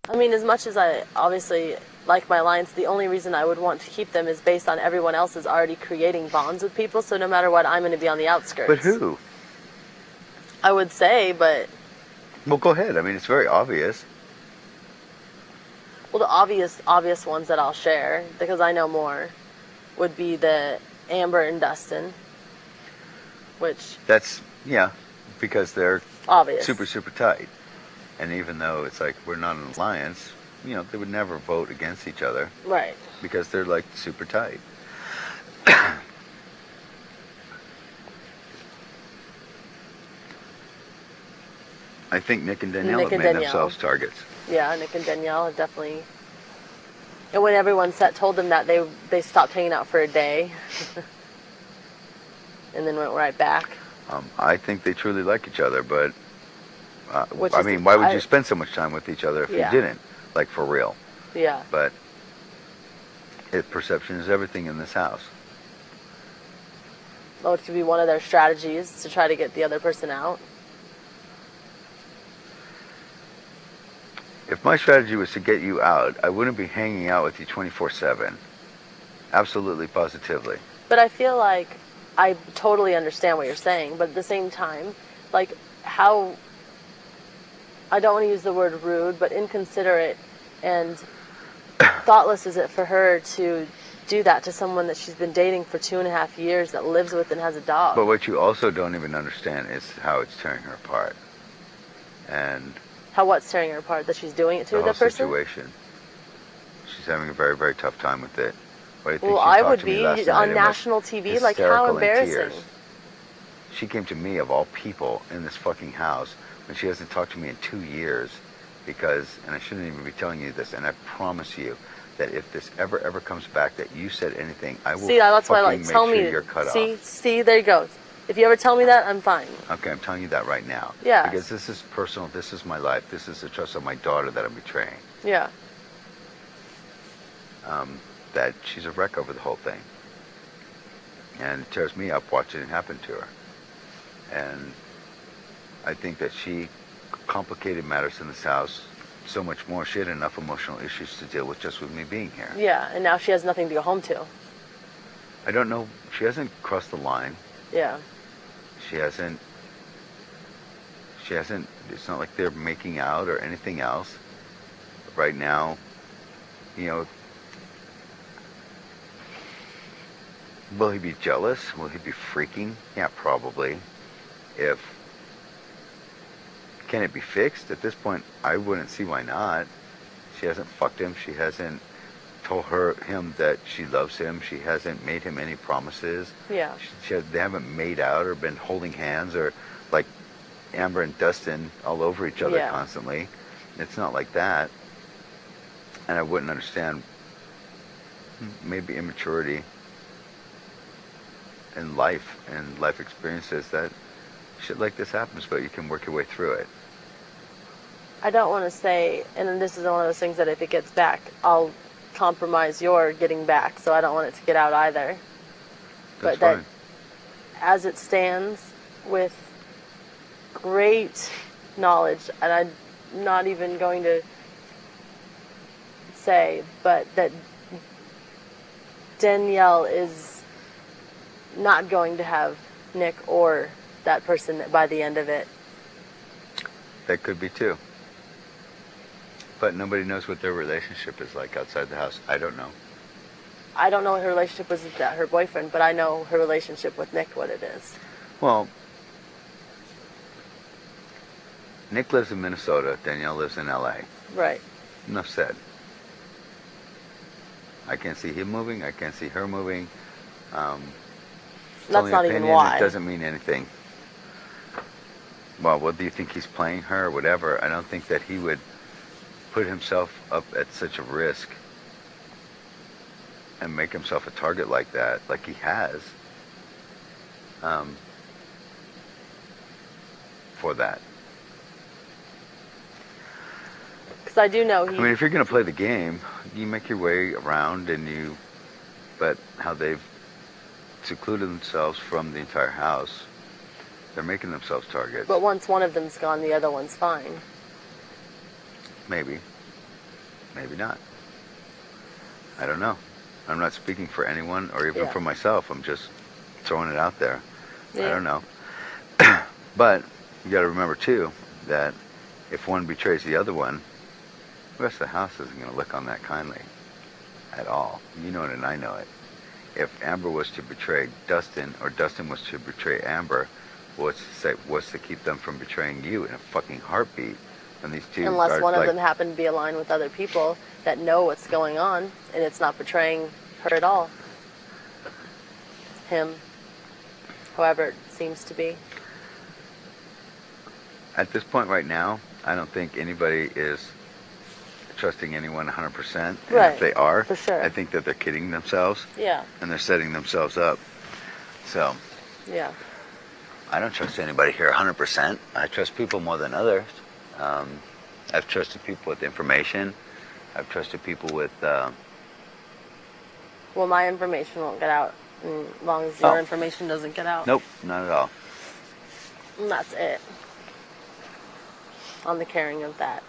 I mean, as much as I obviously like my alliance, the only reason I would want to keep them is based on everyone else is already creating bonds with people, so no matter what, I'm going to be on the outskirts. But who? I would say, but... Well, go ahead. I mean, it's very obvious. Well, the obvious ones that I'll share, because I know more, would be the Amber and Dustin, which... That's, yeah, because they're obvious. super, super tight. And even though it's like we're not an alliance, you know, they would never vote against each other. Right. Because they're like super tight. I think Nick and Danielle have made themselves targets. Yeah, Nick and Danielle have definitely. And when everyone told them that, they stopped hanging out for a day, and then went right back. I think they truly like each other, but I mean, why would you spend so much time with each other if you didn't? Like, for real. Yeah. But perception is everything in this house. Oh, it could be one of their strategies to try to get the other person out. If my strategy was to get you out, I wouldn't be hanging out with you 24/7. Absolutely, positively. But I feel like I totally understand what you're saying, but at the same time, like, how... I don't want to use the word rude, but inconsiderate and thoughtless is it for her to do that to someone that she's been dating for 2.5 years, that lives with and has a dog. But what you also don't even understand is how it's tearing her apart. And how what's tearing her apart? That she's doing it to the person? Situation. She's having a very, very tough time with it. Well, I would be on national TV. Like, how embarrassing. She came to me, of all people, in this fucking house when she hasn't talked to me in 2 years because, and I shouldn't even be telling you this, and I promise you that if this ever comes back that you said anything, I will that's why I like, tell me you're cut off. See, there you go. If you ever tell me that, I'm fine. Okay, I'm telling you that right now. Yeah. Because this is personal, this is my life, this is the trust of my daughter that I'm betraying. Yeah. That she's a wreck over the whole thing. And it tears me up watching it happen to her. And I think that she complicated matters in this house so much more. She had enough emotional issues to deal with just with me being here. Yeah, and now she has nothing to go home to. I don't know. She hasn't crossed the line. Yeah. She hasn't. It's not like they're making out or anything else. Right now, you know, will he be jealous? Will he be freaking? Yeah, probably. Can it be fixed? At this point, I wouldn't see why not. She hasn't fucked him. She hasn't told him that she loves him. She hasn't made him any promises. Yeah. They haven't made out or been holding hands or like Amber and Dustin all over each other constantly. It's not like that. And I wouldn't understand maybe immaturity in life and life experiences that shit like this happens, but you can work your way through it. I don't want to say, and this is one of those things that if it gets back, I'll compromise your getting back, so I don't want it to get out either. That's fine. That as it stands, with great knowledge, and I'm not even going to say, but that Danielle is not going to have Nick or that person by the end of it. That could be too. But nobody knows what their relationship is like outside the house. I don't know. I don't know what her relationship was with her boyfriend, but I know her relationship with Nick, what it is. Well, Nick lives in Minnesota. Danielle lives in LA. Right. Enough said. I can't see him moving. I can't see her moving. That's not even why. It doesn't mean anything. Well, what do you think he's playing her or whatever? I don't think that he would put himself up at such a risk and make himself a target like that, like he has, for that. Because I do know I mean, if you're going to play the game, you make your way around but how they've secluded themselves from the entire house, they're making themselves targets. But once one of them's gone, the other one's fine. Maybe. maybe not. I don't know. I'm not speaking for anyone or even Yeah. for myself. I'm just throwing it out there. Yeah. I don't know. But you got to remember too that if one betrays the other one, the rest of the house isn't going to look on that kindly at all. You know it and I know it. If Amber was to betray Dustin or Dustin was to betray Amber, what's to keep them from betraying you in a fucking heartbeat? When these two Unless are, one of like, them happened to be aligned with other people that know what's going on and it's not betraying her at all. Him. Whoever it seems to be. at this point right now, I don't think anybody is trusting anyone 100%. And Right. if they are, For sure. I think that they're kidding themselves Yeah. and they're setting themselves up. So Yeah. I don't trust anybody here 100%. I trust people more than others. I've trusted people with information. I've trusted people with. Well, my information won't get out as long as your information doesn't get out. Nope, not at all. And that's it. On the caring of that.